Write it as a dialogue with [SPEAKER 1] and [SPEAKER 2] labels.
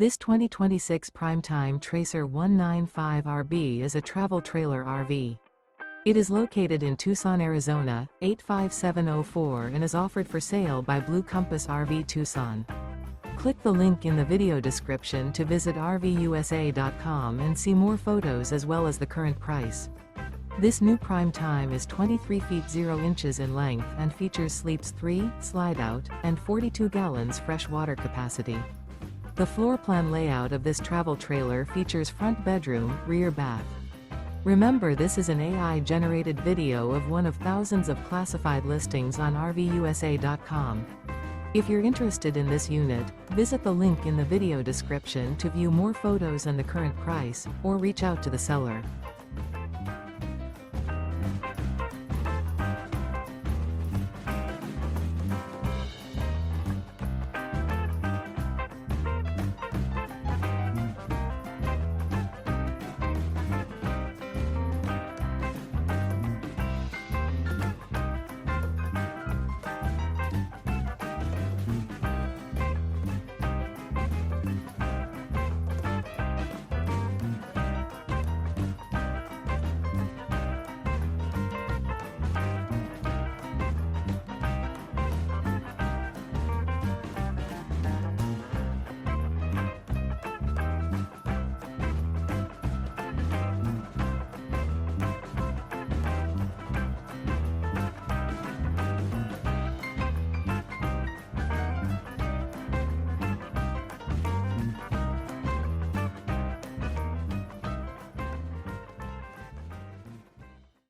[SPEAKER 1] This 2026 Primetime Tracer 195RB is a travel trailer RV. It is located in Tucson, Arizona, 85704 and is offered for sale by Blue Compass RV Tucson. Click the link in the video description to visit RVUSA.com and see more photos as well as the current price. This new Primetime is 23 feet 0 inches in length and features sleeps 3, Slideout, and 42 gallons fresh water capacity. The floor plan layout of this travel trailer features front bedroom, rear bath. Remember, this is an AI-generated video of one of thousands of classified listings on RVUSA.com. If you're interested in this unit, visit the link in the video description to view more photos and the current price, or reach out to the seller.